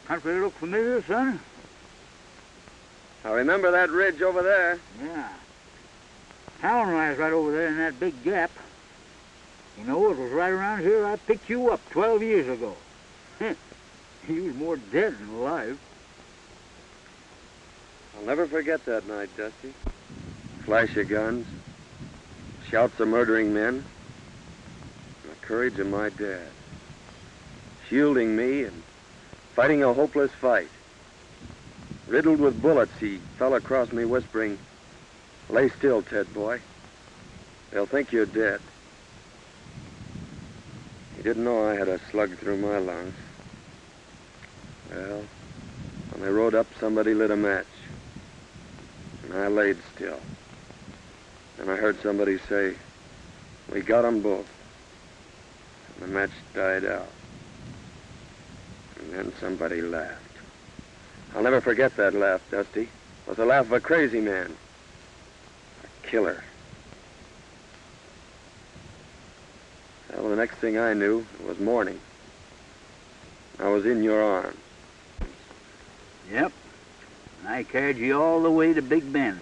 Country look familiar, son? I remember that ridge over there. Yeah. Town lies right over there in that big gap. You know, it was right around here I picked you up 12 years ago. You was more dead than alive. I'll never forget that night, Dusty. Flash of guns, shouts of murdering men, and the courage of my dad. Shielding me and fighting a hopeless fight. Riddled with bullets, he fell across me whispering, "Lay still, Ted boy. They'll think you're dead." He didn't know I had a slug through my lungs. Well, when they rode up, somebody lit a match. And I laid still. And I heard somebody say, "We got 'em both." And the match died out. And then somebody laughed. I'll never forget that laugh, Dusty. It was the laugh of a crazy man. A killer. Well, the next thing I knew, it was morning. I was in your arms. Yep. And I carried you all the way to Big Bend.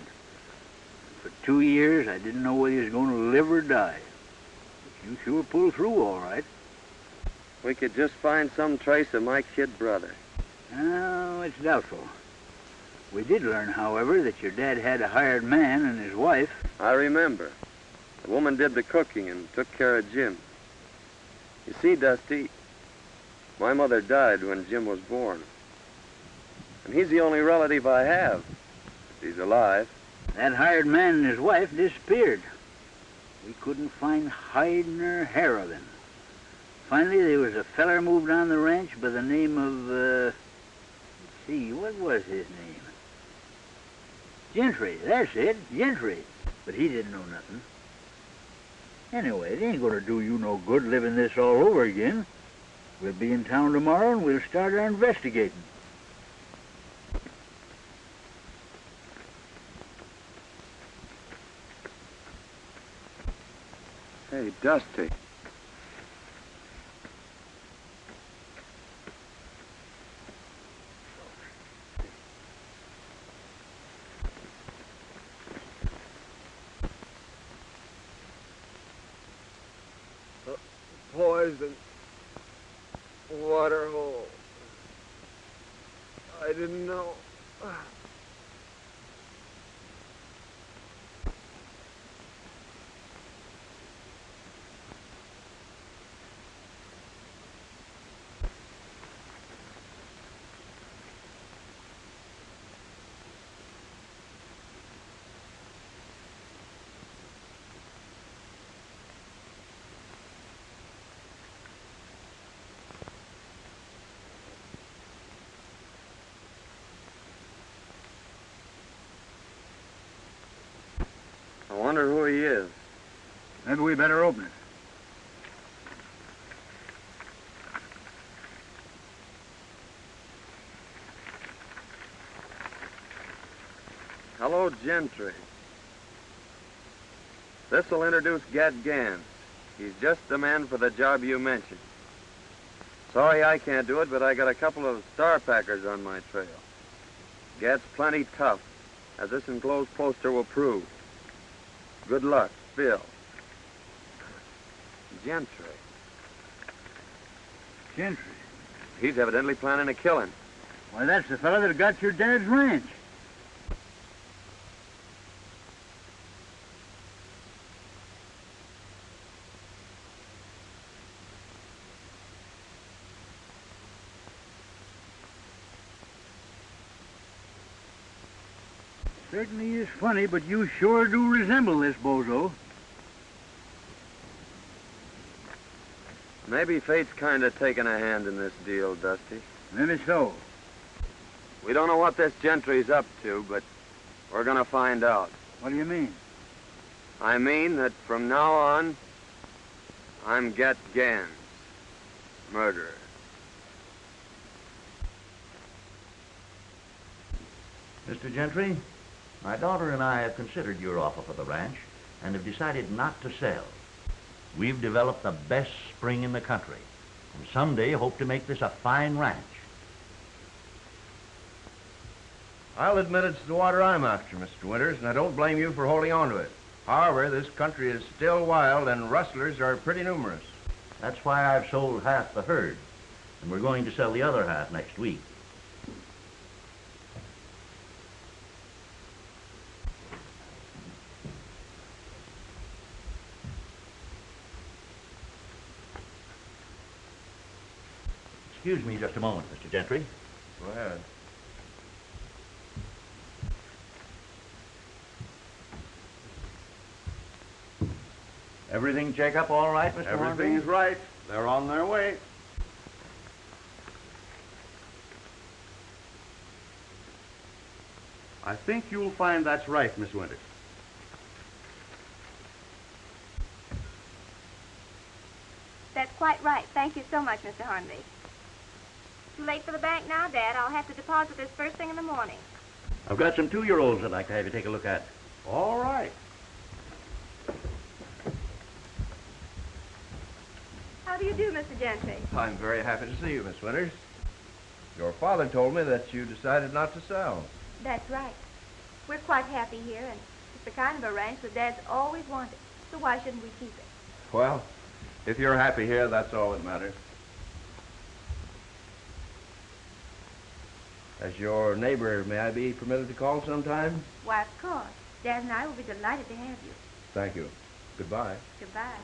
For 2 years, I didn't know whether you was going to live or die. But you sure pulled through all right. We could just find some trace of my kid brother. Oh, it's doubtful. We did learn, however, that your dad had a hired man and his wife. I remember. The woman did the cooking and took care of Jim. You see, Dusty, my mother died when Jim was born. And he's the only relative I have, if he's alive. That hired man and his wife disappeared. We couldn't find hide nor hair of him. Finally, there was a feller moved on the ranch by the name of, let's see, what was his name? Gentry, that's it, Gentry. But he didn't know nothing. Anyway, it ain't gonna do you no good living this all over again. We'll be in town tomorrow and we'll start our investigating. Hey, Dusty. Poison. Water hole. I didn't know. I wonder who he is. Maybe we better open it. Hello, Gentry. This'll introduce Gad Gans. He's just the man for the job you mentioned. Sorry I can't do it, but I got a couple of star packers on my trail. Gets plenty tough, as this enclosed poster will prove. Good luck, Bill. Gentry. Gentry? He's evidently planning a killing. Why, that's the fellow that got your dad's ranch. Certainly is funny, but you sure do resemble this bozo. Maybe fate's kind of taking a hand in this deal, Dusty. Maybe so. We don't know what this Gentry's up to, but we're gonna find out. What do you mean? I mean that from now on, I'm Get Gans, murderer. Mr. Gentry, my daughter and I have considered your offer for the ranch and have decided not to sell. We've developed the best spring in the country, and someday hope to make this a fine ranch. I'll admit it's the water I'm after, Mr. Winters, and I don't blame you for holding on to it. However, this country is still wild, and rustlers are pretty numerous. That's why I've sold half the herd, and we're going to sell the other half next week. Excuse me just a moment, Mr. Gentry. Go ahead. Everything check up all right, Mr. Everything's Hornby? right. They're on their way. I think you'll find that's right, Miss Winters. That's quite right. Thank you so much, Mr. Hornby. Too late for the bank now, Dad. I'll have to deposit this first thing in the morning. I've got some 2-year-olds I'd like to have you take a look at. All right. How do you do, Mr. Gentry? I'm very happy to see you, Miss Winters. Your father told me that you decided not to sell. That's right. We're quite happy here, and it's the kind of a ranch that Dad's always wanted. So why shouldn't we keep it? Well, if you're happy here, that's all that matters. As your neighbor, may I be permitted to call sometime? Why, of course. Dad and I will be delighted to have you. Thank you. Goodbye. Goodbye.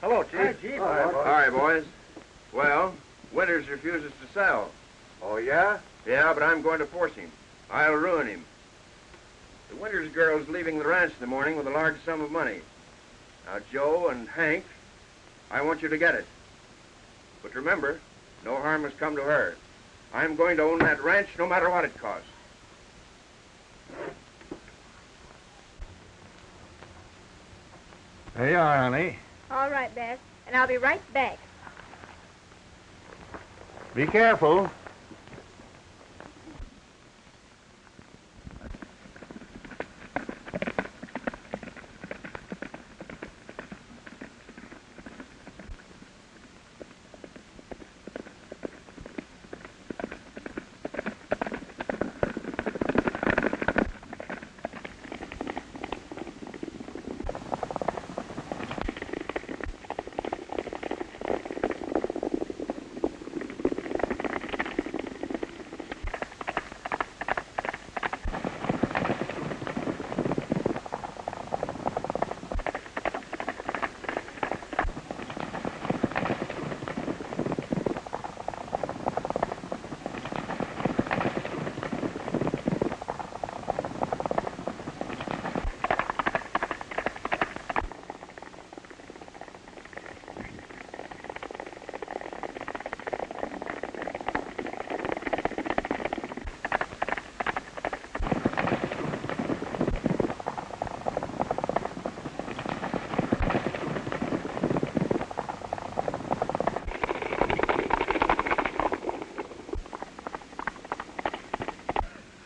Hello, Chief. Chief. All right, boys. Well, Winters refuses to sell. Oh, yeah? Yeah, but I'm going to force him. I'll ruin him. The Winters girl's leaving the ranch in the morning with a large sum of money. Now, Joe and Hank, I want you to get it. But remember, no harm has come to her. I'm going to own that ranch no matter what it costs. There you are, honey. All right, Beth. And I'll be right back. Be careful.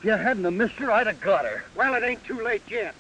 you hadn't have missed her, I'd have got her. Well, it ain't too late yet.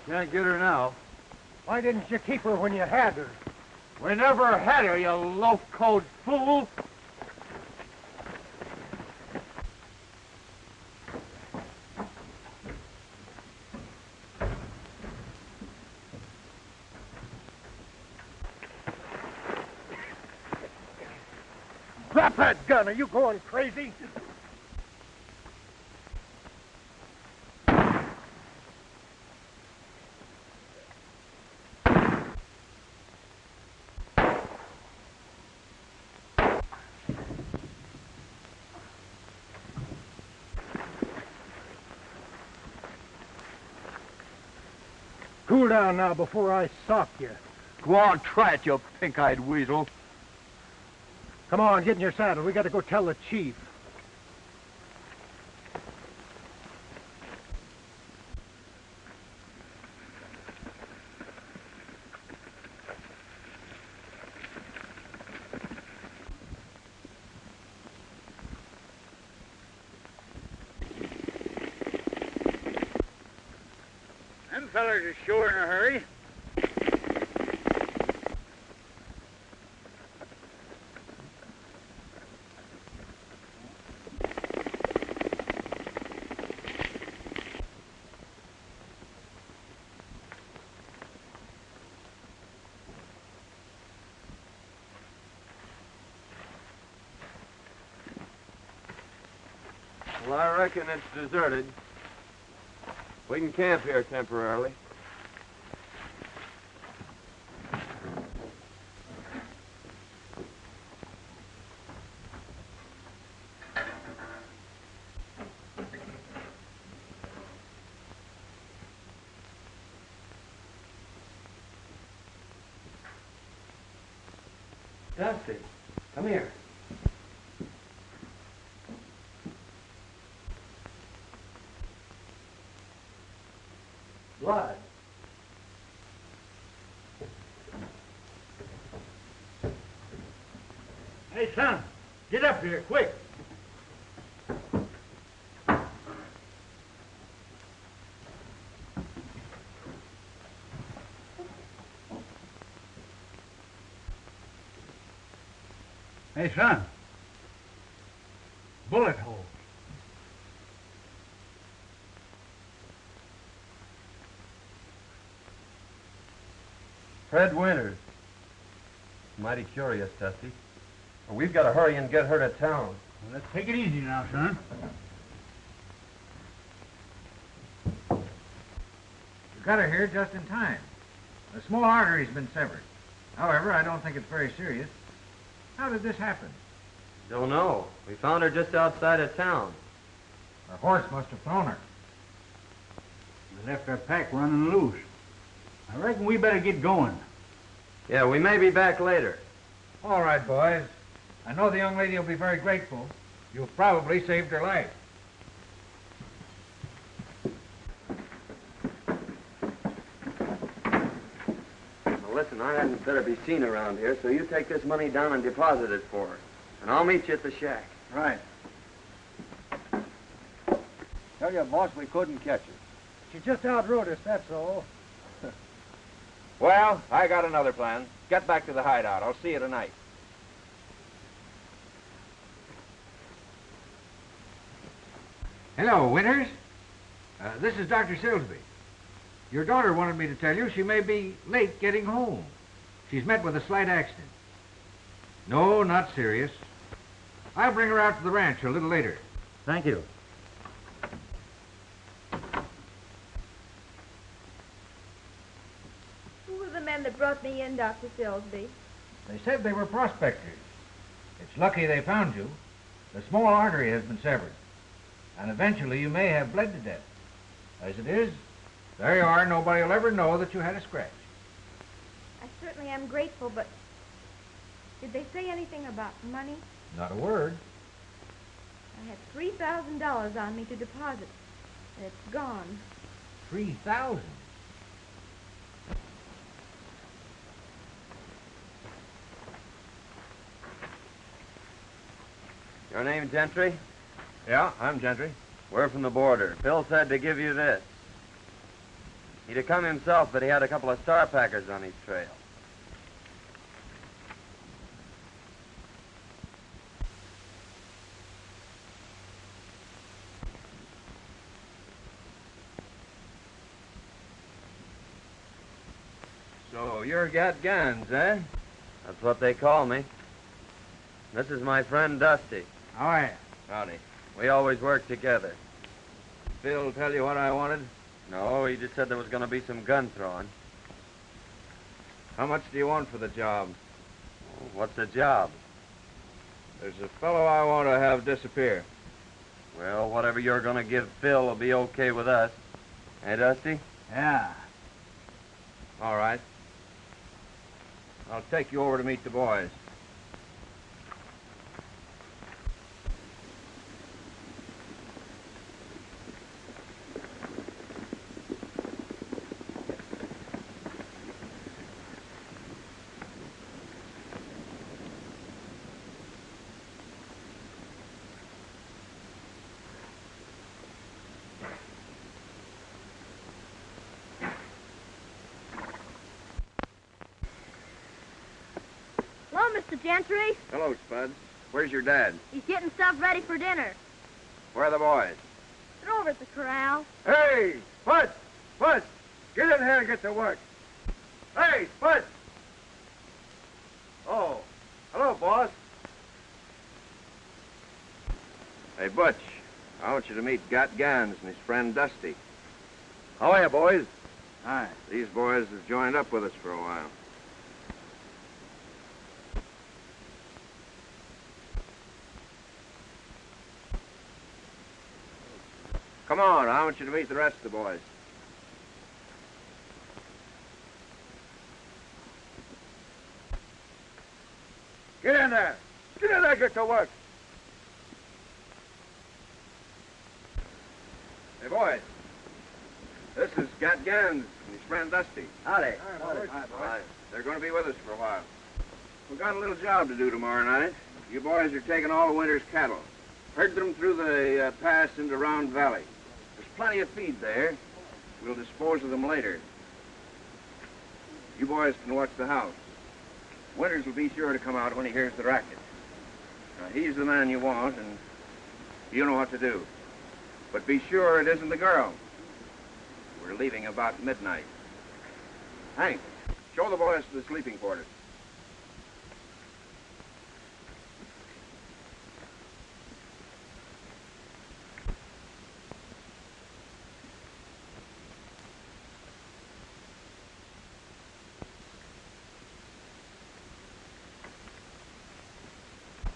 Can't get her now. Why didn't you keep her when you had her? We never had her, you loaf-coat fool. Drop that gun. Are you going crazy? Cool down now before I sock you. Go on, try it, you pink-eyed weasel. Come on, get in your saddle. We got to go tell the chief. Them fellers are sure in a hurry. Well, I reckon it's deserted. We can camp here temporarily. Dusty, come here. Blood. Hey, son, get up here, quick. Hey, son. Bullet hole. Fred Winters. Mighty curious, Dusty. Well, we've got to hurry and get her to town. Well, let's take it easy now, son. You got her here just in time. A small artery's been severed. However, I don't think it's very serious. How did this happen? Don't know. We found her just outside of town. Her horse must have thrown her. We left our pack running loose. I reckon we better get going. Yeah, we may be back later. All right, boys. I know the young lady will be very grateful. You've probably saved her life. The Well, listen, I hadn't better be seen around here, so you take this money down and deposit it for her. And I'll meet you at the shack. Right. Tell you, boss, we couldn't catch her. She just outrode us, that's all. Well, I got another plan. Get back to the hideout. I'll see you tonight. Hello, Winters. This is Dr. Silsby. Your daughter wanted me to tell you she may be late getting home. She's met with a slight accident. No, not serious. I'll bring her out to the ranch a little later. Thank you. Who were the men that brought me in, Dr. Silsby? They said they were prospectors. It's lucky they found you. The small artery has been severed, and eventually you may have bled to death. As it is, there you are. Nobody will ever know that you had a scratch. I certainly am grateful, but did they say anything about money? Not a word. I had $3,000 on me to deposit, and it's gone. 3,000. Your name Gentry? Yeah, I'm Gentry. We're from the border. Bill said to give you this. He'd have come himself, but he had a couple of star packers on his trail. So you're got guns, eh? That's what they call me. This is my friend Dusty. How are you? Howdy. We always work together. Phil tell you what I wanted? No, he just said there was going to be some gun throwing. How much do you want for the job? What's the job? There's a fellow I want to have disappear. Well, whatever you're going to give Phil will be okay with us. Hey, Dusty? Yeah. All right. I'll take you over to meet the boys. Hello, Mr. Gentry. Hello, Spuds. Where's your dad? He's getting stuff ready for dinner. Where are the boys? They're over at the corral. Hey, Spud! Spud! Get in here and get to work. Hey, Spud! Oh, hello, boss. Hey, Butch. I want you to meet Got Gans and his friend Dusty. How are you, boys? Hi. These boys have joined up with us for a while. Come on, I want you to meet the rest of the boys. Get in there. Get in there and get to work. Hey, boys. This is Gat Gans and his friend Dusty. Howdy. Hi. They're going to be with us for a while. We've got a little job to do tomorrow night. You boys are taking all the winter's cattle. Herd them through the pass into Round Valley. There's plenty of feed there. We'll dispose of them later. You boys can watch the house. Winters will be sure to come out when he hears the racket. Now, he's the man you want, and you know what to do. But be sure it isn't the girl. We're leaving about midnight. Hank, show the boys to the sleeping quarters.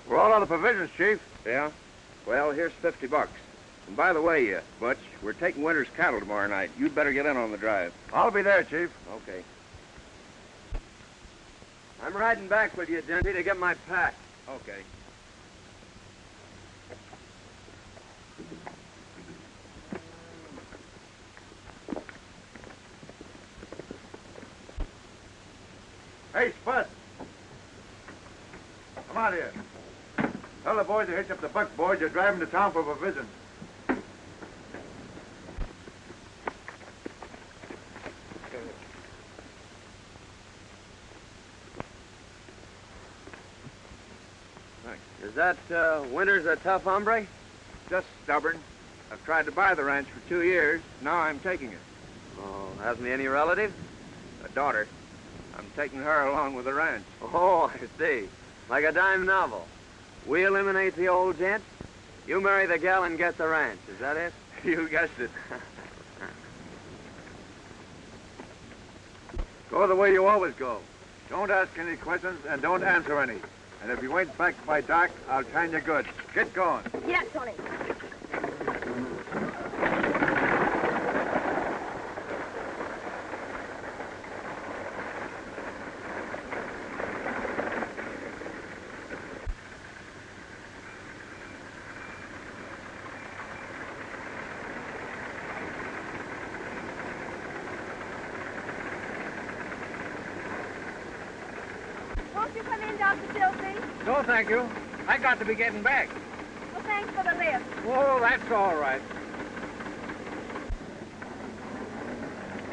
We're all out of provisions, Chief. Yeah? Well, here's $50. And by the way, Butch, we're taking Winter's cattle tomorrow night. You'd better get in on the drive. I'll be there, Chief. Okay. I'm riding back with you, Gentry, to get my pack. Okay. Hey, Spud. Come on here. Tell the boys to hitch up the buck boys. You're driving to town for a visit. Is that Winters a tough hombre? Just stubborn. I've tried to buy the ranch for 2 years. Now I'm taking it. Oh, hasn't he any relatives? A daughter. I'm taking her along with the ranch. Oh, I see. Like a dime novel. We eliminate the old gent. You marry the gal and get the ranch. Is that it? You guessed it. Go the way you always go. Don't ask any questions and don't answer any. And if you ain't back by dark, I'll tan you good. Get going. Yeah, Tony. Won't you come in, Dr. Silsby? No, thank you. I got to be getting back. Well, thanks for the lift. Oh, that's all right.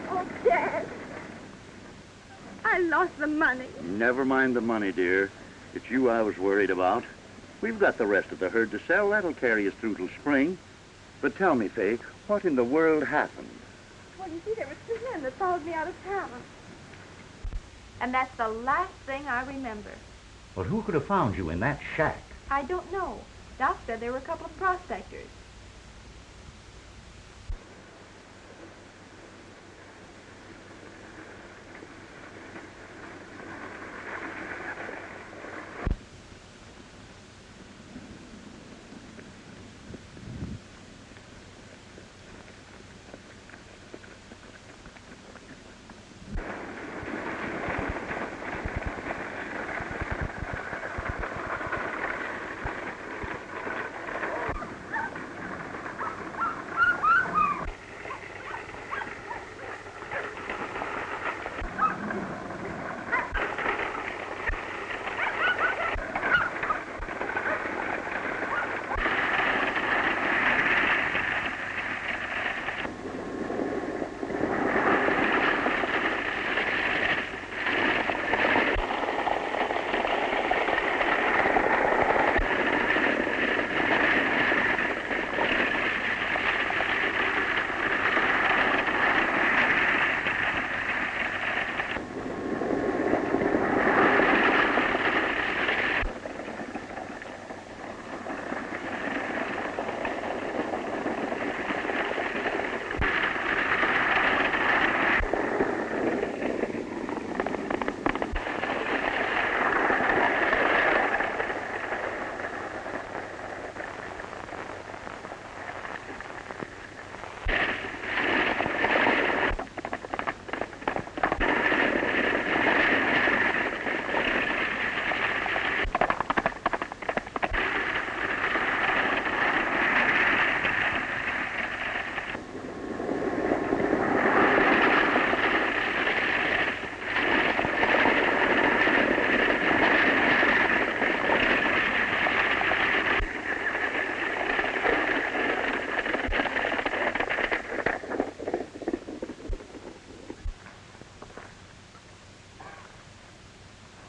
Oh, Dad. I lost the money. Never mind the money, dear. It's you I was worried about. We've got the rest of the herd to sell. That'll carry us through till spring. But tell me, Fake, what in the world happened? Well, you see, there were 2 men that followed me out of town. And that's the last thing I remember. Well, who could have found you in that shack? I don't know. Doc said there were a couple of prospectors.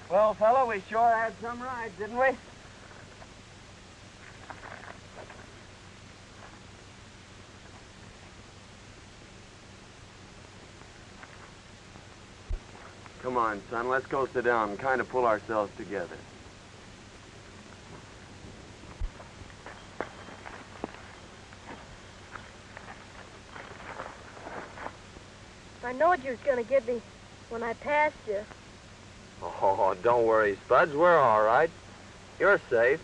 Well, fella, we sure had some ride, didn't we? Come on, son, let's go sit down and kind of pull ourselves together. I knowed you was going to get me when I passed you. Oh, don't worry, Spuds. We're all right. You're safe.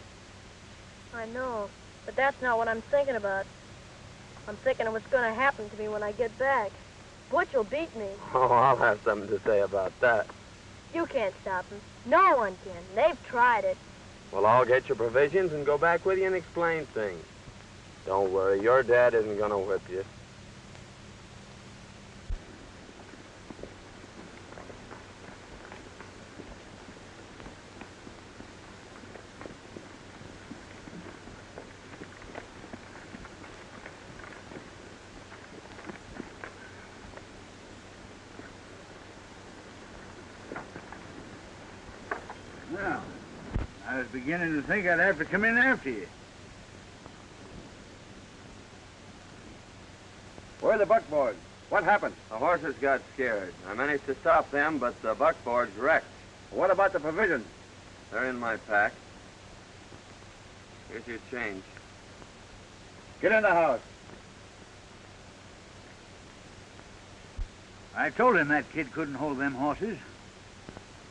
I know, but that's not what I'm thinking about. I'm thinking of what's going to happen to me when I get back. Butch will beat me. Oh, I'll have something to say about that. You can't stop him. No one can. They've tried it. Well, I'll get your provisions and go back with you and explain things. Don't worry, your dad isn't going to whip you. beginning to think I'd have to come in after you. Where are the buckboards? What happened? The horses got scared. I managed to stop them, but the buckboard's wrecked. What about the provisions? They're in my pack. Here's your change. Get in the house. I told him that kid couldn't hold them horses.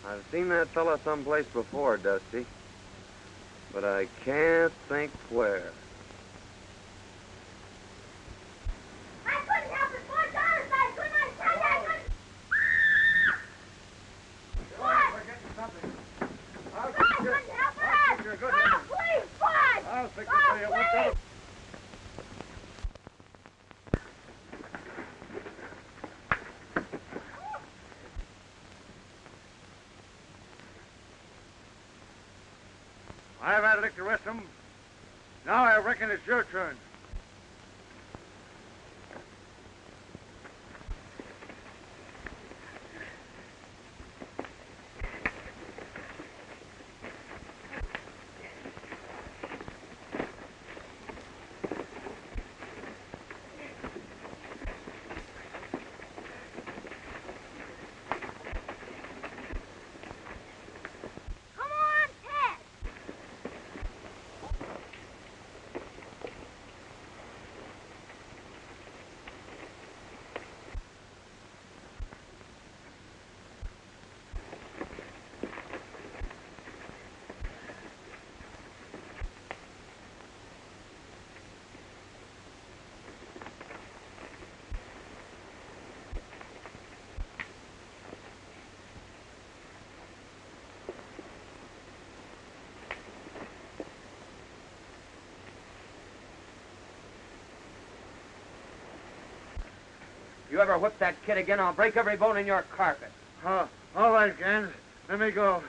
I've seen that fella someplace before, Dusty. But I can't think where. I couldn't help it, boys. Honest, I couldn't. I tell you, I couldn't. What? We're getting something. I couldn't help it. You're good. Oh, please, boys. I'll fix it Oh, for you. please. I've had a lick to rest them. Now I reckon it's your turn. Come on, Ted. You ever whip that kid again, I'll break every bone in your carpet. All right, Gans. Let me go.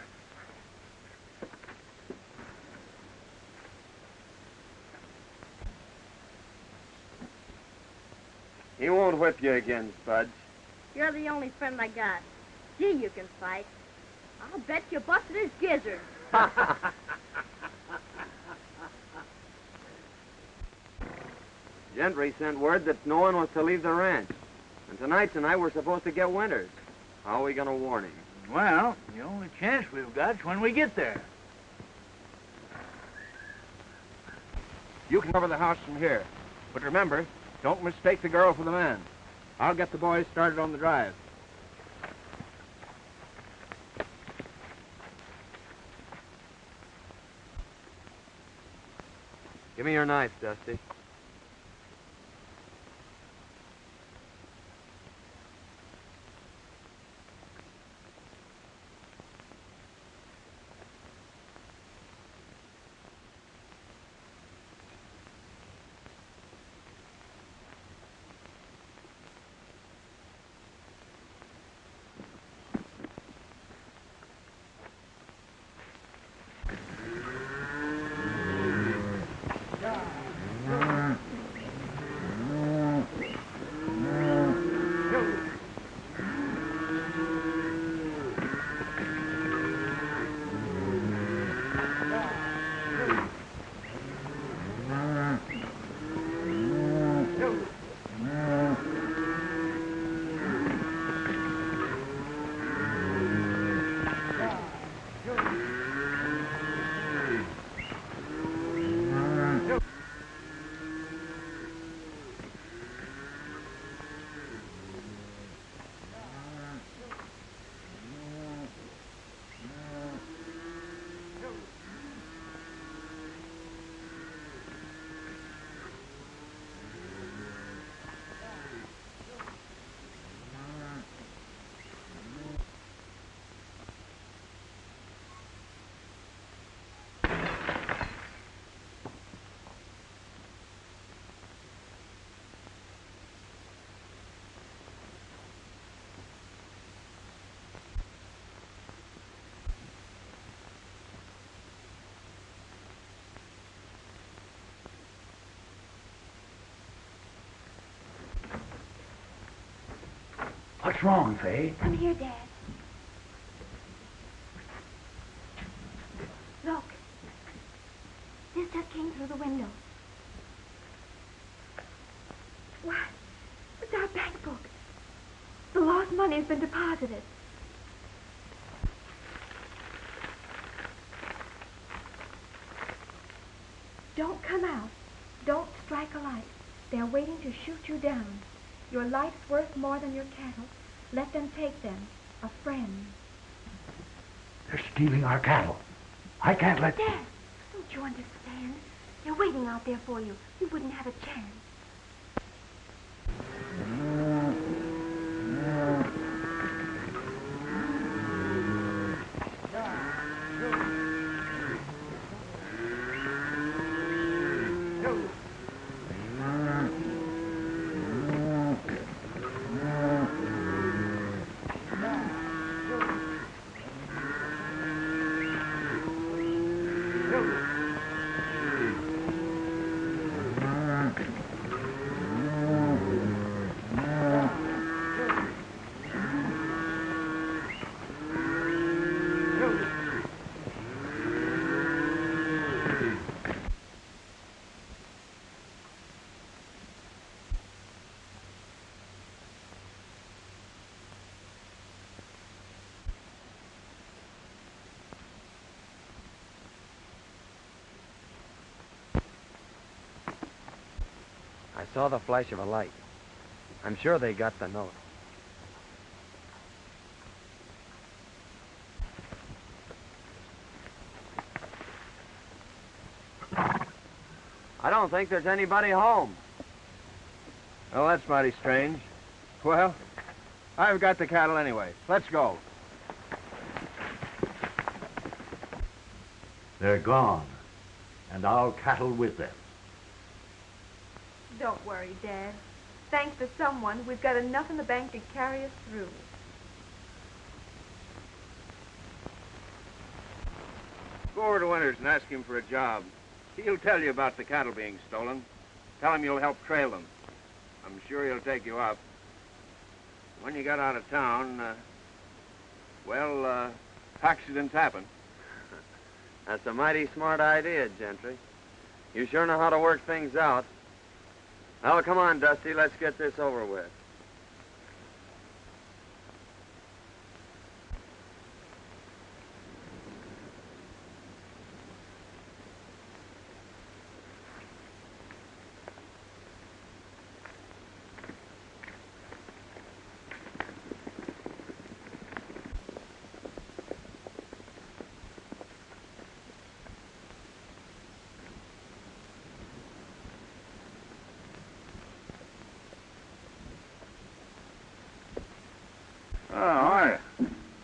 He won't whip you again, Spudge. You're the only friend I got. Gee, you can fight. I'll bet you busted his gizzard. Gentry sent word that no one was to leave the ranch. And tonight we're supposed to get Winters. How are we going to warn him? Well, the only chance we've got's when we get there. You can cover the house from here. But remember, don't mistake the girl for the man. I'll get the boys started on the drive. Give me your knife, Dusty. What's wrong, Faye? Come here, Dad. Look, through the window. What? It's our bank book. The lost money has been deposited. Don't come out. Don't strike a light. They're waiting to shoot you down. Your life's worth more than your cattle. Let them take them. A friend. They're stealing our cattle. I can't let... Dad, don't you understand? They're waiting out there for you. You wouldn't have a chance. I saw the flash of a light. I'm sure they got the note. I don't think there's anybody home. Oh, that's mighty strange. Well, I've got the cattle anyway. Let's go. They're gone, and our cattle with them. Don't worry, Dad. Thanks to someone, we've got enough in the bank to carry us through. Go over to Winters and ask him for a job. He'll tell you about the cattle being stolen. Tell him you'll help trail them. I'm sure he'll take you up. When you got out of town, accidents happen. That's a mighty smart idea, Gentry. You sure know how to work things out. Well, come on, Dusty. Let's get this over with.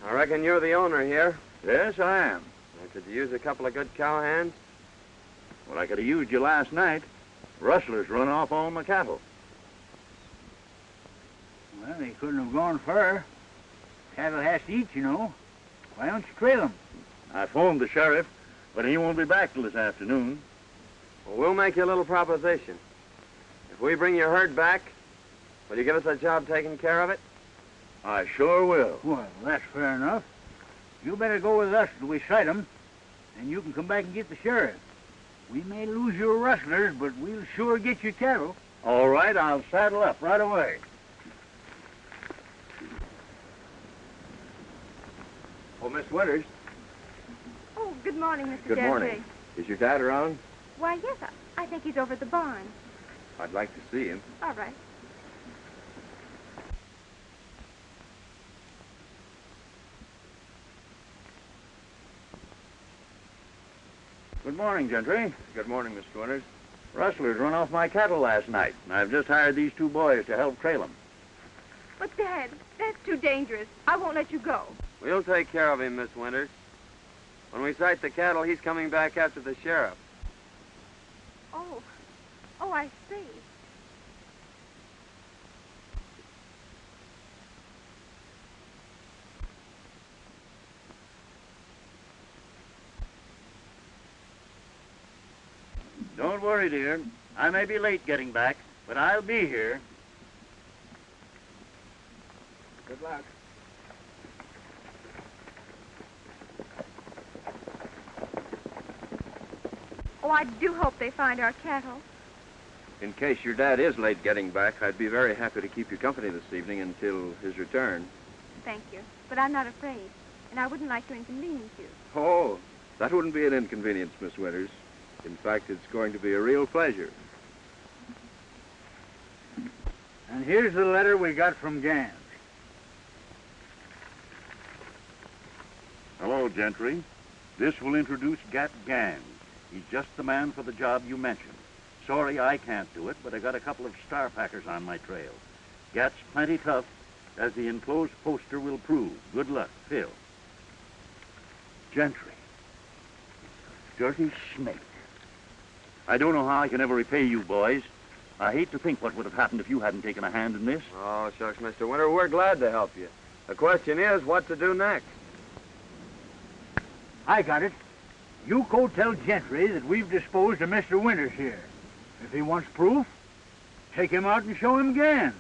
I reckon you're the owner here. Yes, I am. Could you use a couple of good cowhands? Well, I could have used you last night. Rustlers run off all my cattle. Well, they couldn't have gone far. Cattle has to eat, you know. Why don't you trail them? I phoned the sheriff, but he won't be back till this afternoon. Well, we'll make you a little proposition. If we bring your herd back, will you give us a job taking care of it? I sure will. Well, that's fair enough. You better go with us till we sight them, and you can come back and get the sheriff. We may lose your rustlers, but we'll sure get your cattle. All right, I'll saddle up right away. Oh, Miss Winters. Oh, good morning, Mr. Good Gentry. morning. Is your dad around? Why, yes, I think he's over at the barn. I'd like to see him. All right. Good morning, Gentry. Good morning, Mr. Winters. Rustlers run off my cattle last night, and I've just hired these two boys to help trail them. But, Dad, that's too dangerous. I won't let you go. We'll take care of him, Miss Winters. When we sight the cattle, he's coming back after the sheriff. Oh, I see. Don't worry, dear. I may be late getting back, but I'll be here. Good luck. Oh, I do hope they find our cattle. In case your dad is late getting back, I'd be very happy to keep you company this evening until his return. Thank you. But I'm not afraid, and I wouldn't like to inconvenience you. Oh, that wouldn't be an inconvenience, Miss Winters. In fact, it's going to be a real pleasure. And here's the letter we got from Gans. Hello, Gentry. This will introduce Gat Gans. He's just the man for the job you mentioned. Sorry I can't do it, but I got a couple of star packers on my trail. Gat's plenty tough, as the enclosed poster will prove. Good luck, Phil. Gentry. Dirty snake. I don't know how I can ever repay you, boys. I hate to think what would have happened if you hadn't taken a hand in this. Oh, shucks, Mr. Winter, we're glad to help you. The question is, what to do next? I got it. You go tell Gentry that we've disposed of Mr. Winters here. If he wants proof, take him out and show him Gans.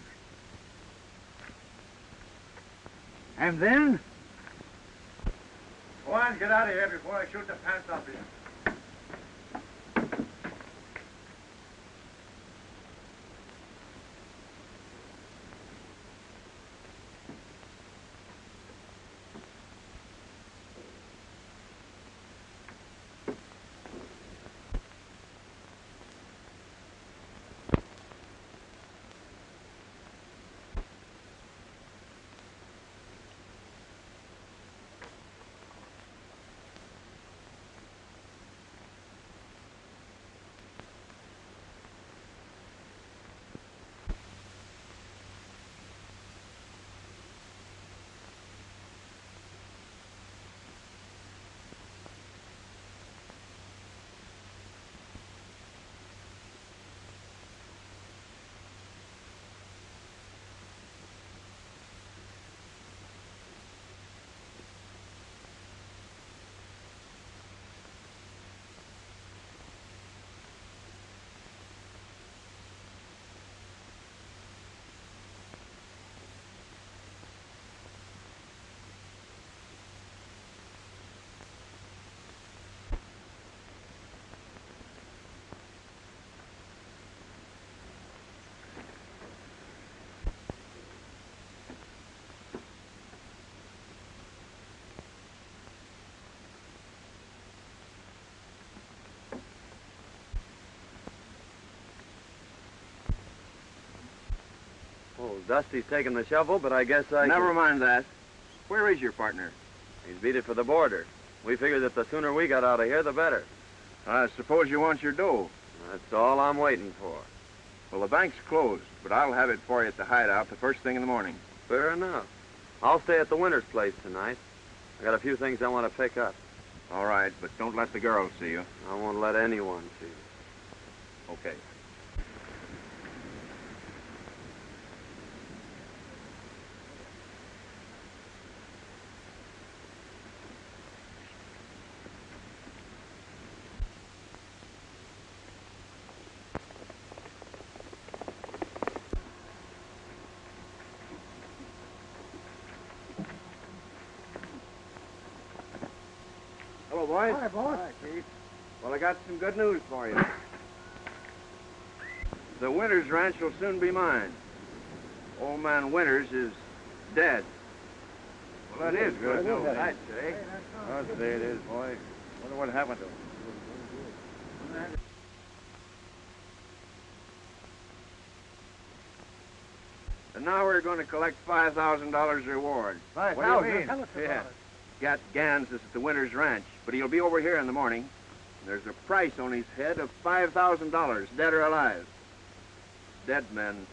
And then... Go on, get out of here before I shoot the pants off you. Oh, Dusty's taking the shovel, but I guess I Never mind that. Where is your partner? He's beat it for the border. We figured that the sooner we got out of here, the better. I suppose you want your dough. That's all I'm waiting for. Well, the bank's closed, but I'll have it for you at the hideout the first thing in the morning. Fair enough. I'll stay at the Winters' place tonight. I got a few things I want to pick up. All right, but don't let the girls see you. I won't let anyone see you. Okay. Hello, boys. Hi, boss. Hi, Chief. Well, I got some good news for you. The Winters ranch will soon be mine. Old man Winters is dead. Well, that is good news. I'd say. I'll say it is, boy. Wonder what happened to him. And now we're going to collect $5,000 reward. What do you mean? Tell us about Yeah. it. Gat Gans is at the Winters Ranch, but he'll be over here in the morning. There's a price on his head of $5,000, dead or alive. Dead men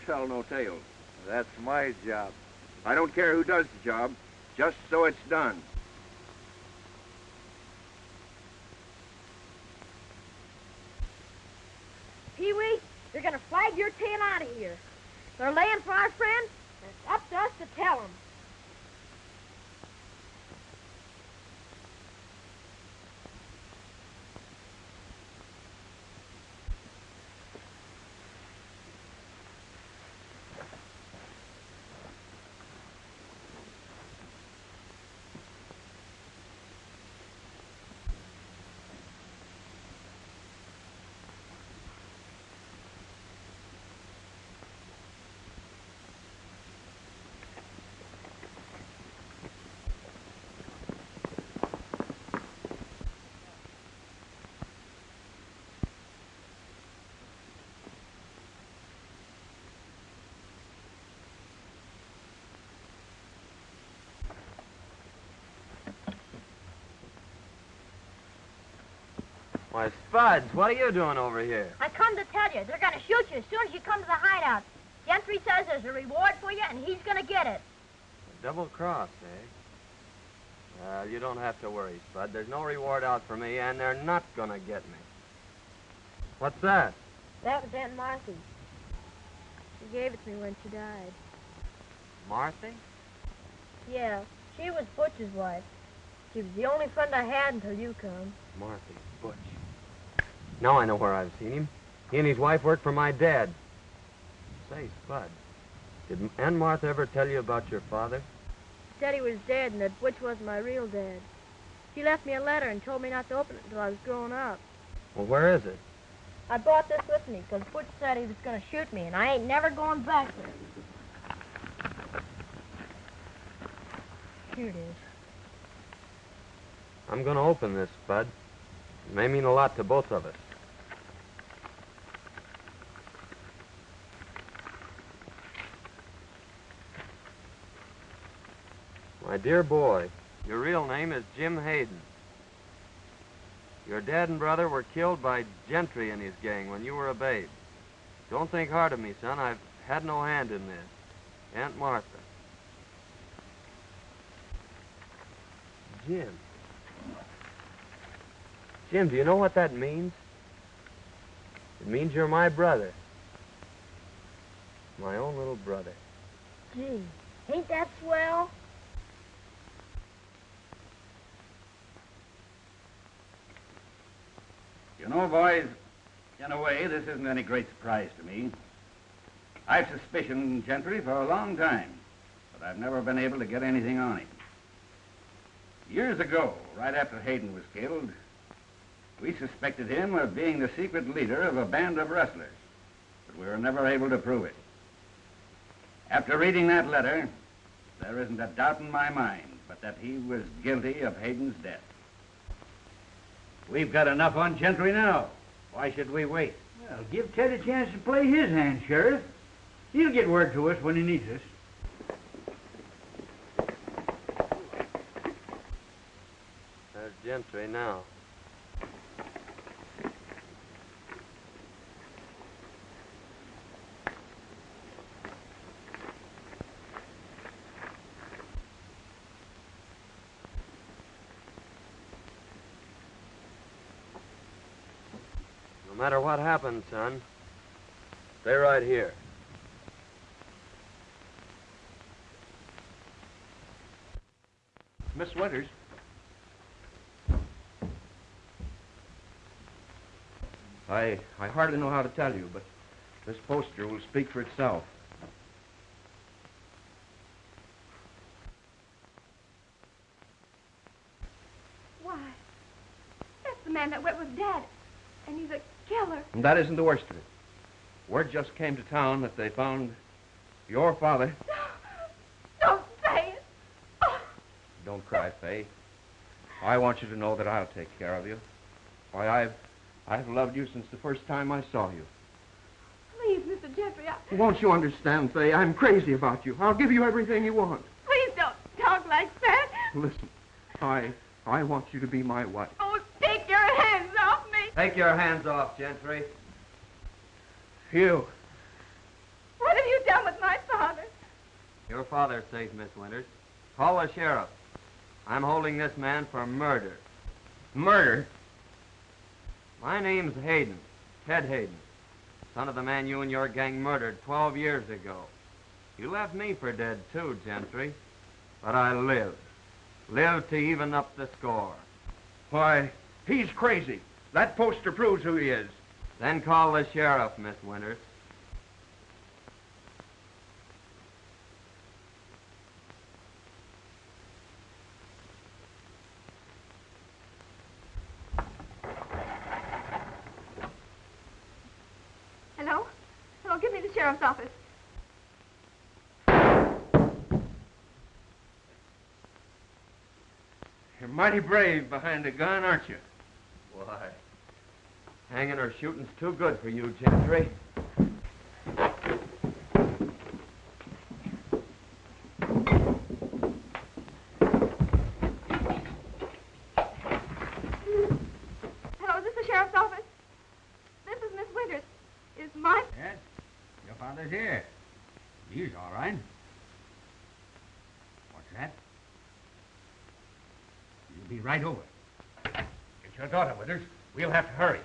tell no tales. That's my job. I don't care who does the job, just so it's done. Pee-wee, you're gonna flag your tail out of here. They're laying for our friend, and it's up to us to tell them. Why, Spuds, what are you doing over here? I come to tell you, they're going to shoot you as soon as you come to the hideout. Gentry says there's a reward for you, and he's going to get it. A double cross, eh? Well, you don't have to worry, Spud. There's no reward out for me, and they're not going to get me. What's that? That was Aunt Marthy. She gave it to me when she died. Marthy? Yeah, she was Butch's wife. She was the only friend I had until you come. Marthy, Butch. Now I know where I've seen him. He and his wife worked for my dad. Say, Spud, did Aunt Martha ever tell you about your father? She said he was dead and that Butch wasn't my real dad. She left me a letter and told me not to open it until I was grown up. Well, where is it? I brought this with me because Butch said he was going to shoot me, and I ain't never going back there. Here it is. I'm going to open this, Spud. It may mean a lot to both of us. My dear boy, your real name is Jim Hayden. Your dad and brother were killed by Gentry and his gang when you were a babe. Don't think hard of me, son. I've had no hand in this. Aunt Martha. Jim. Jim, do you know what that means? It means you're my brother. My own little brother. Gee, ain't that swell? You know, boys, in a way, this isn't any great surprise to me. I've suspicioned Gentry for a long time, but I've never been able to get anything on him. Years ago, right after Hayden was killed, we suspected him of being the secret leader of a band of rustlers, but we were never able to prove it. After reading that letter, there isn't a doubt in my mind but that he was guilty of Hayden's death. We've got enough on Gentry now. Why should we wait? Well, give Ted a chance to play his hand, Sheriff. He'll get word to us when he needs us. There's Gentry now. No matter what happens, son, stay right here. Miss Winters. I hardly know how to tell you, but this poster will speak for itself. Why, that's the man that went with Dad, and he's a killer. And that isn't the worst of it. Word just came to town that they found your father. Don't say it. Oh. Don't cry, Fay. I want you to know that I'll take care of you. Why, I've loved you since the first time I saw you. Please, Mr. Gentry, Won't you understand, Fay? I'm crazy about you. I'll give you everything you want. please don't talk like that. Listen, I want you to be my wife. Oh, take your hands off me. Take your hands off, Gentry. You. What have you done with my father? Your father's safe, Miss Winters. Call the sheriff. I'm holding this man for murder. Murder? My name's Hayden, Ted Hayden, son of the man you and your gang murdered 12 years ago. You left me for dead, too, Gentry. But I lived. Lived to even up the score. Why, he's crazy. That poster proves who he is. Then call the sheriff, Miss Winters. Hello? Hello, give me the sheriff's office. You're mighty brave behind a gun, aren't you? Why, hanging or shooting's too good for you, Gentry. Hello, is this the sheriff's Be right over. Get your daughter, Withers. We'll have to hurry.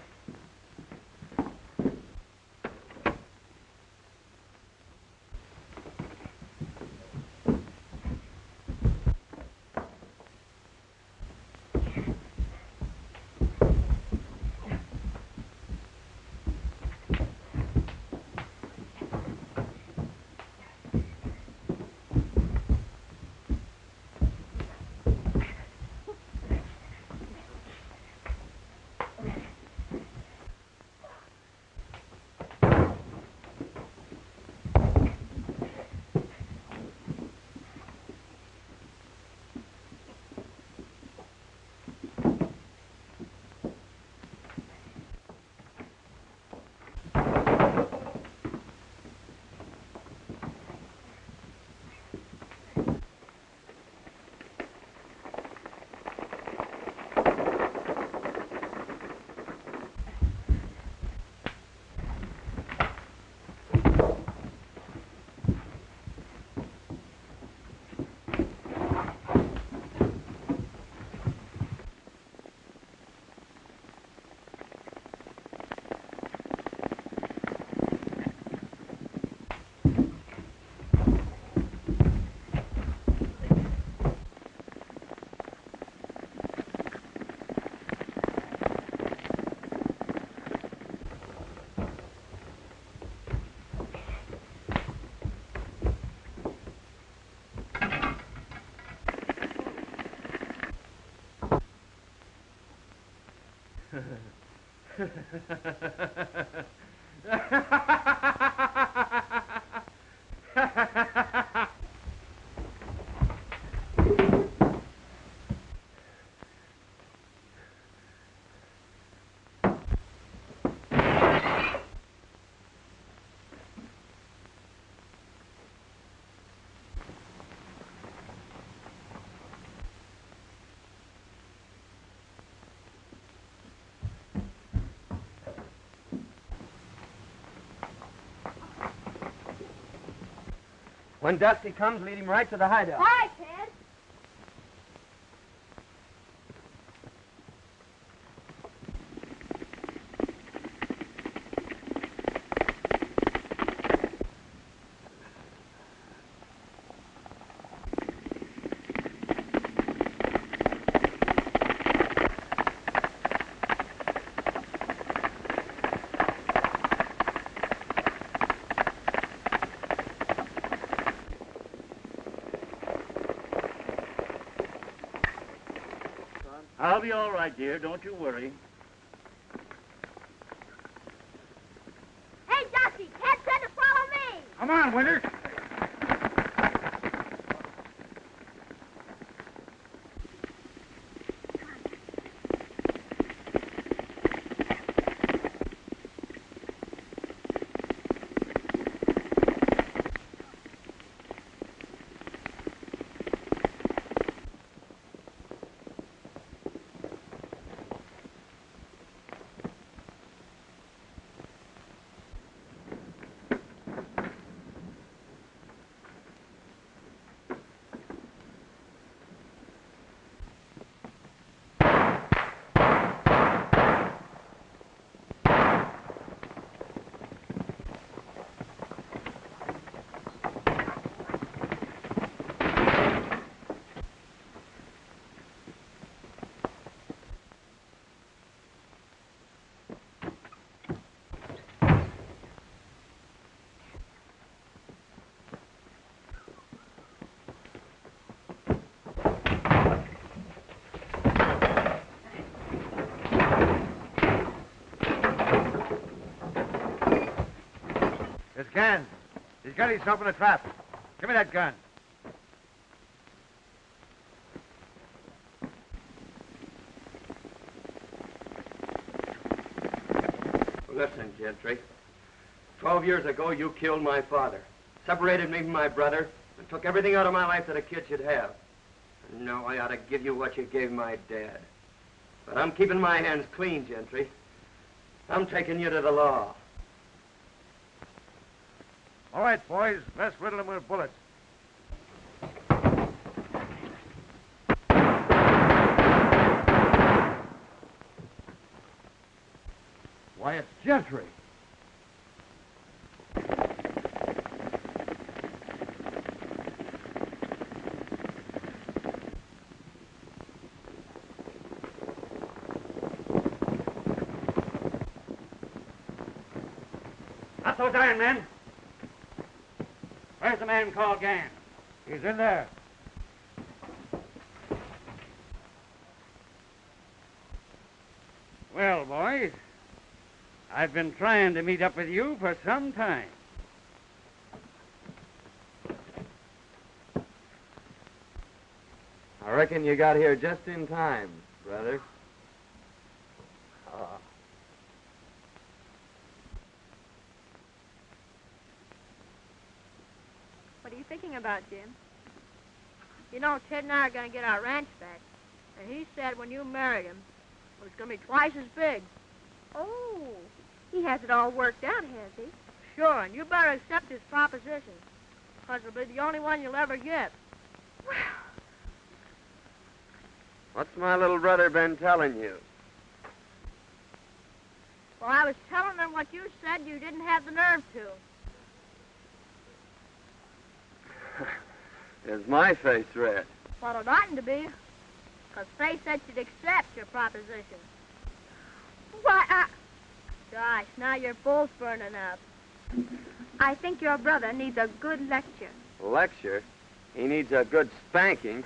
When Dusty comes, lead him right to the hideout. All right, Ted. I'll be all right, dear. Don't you worry. Hey, Dusty, Ted said to follow me. Come on, Winters. His gun. He's got himself in a trap. Give me that gun. Listen, Gentry. 12 years ago, you killed my father, separated me from my brother, and took everything out of my life that a kid should have. And now I ought to give you what you gave my dad. But I'm keeping my hands clean, Gentry. I'm taking you to the law. All right, boys, let's riddle him with bullets. Why, it's Gentry. Not those iron men. Where's the man called Gans? He's in there. Well, boys, I've been trying to meet up with you for some time. I reckon you got here just in time, brother. What are you thinking about, Jim? You know, Ted and I are going to get our ranch back. And he said when you married him, it was going to be twice as big. Oh, he has it all worked out, has he? Sure, and you better accept his proposition. Because it'll be the only one you'll ever get. What's my little brother been telling you? Well, I was telling him what you said you didn't have the nerve to. Is my face red? Well, it oughtn't to be. Because Faye said she'd accept your proposition. Why, Gosh, now you're both burning up. I think your brother needs a good lecture. Lecture? He needs a good spanking.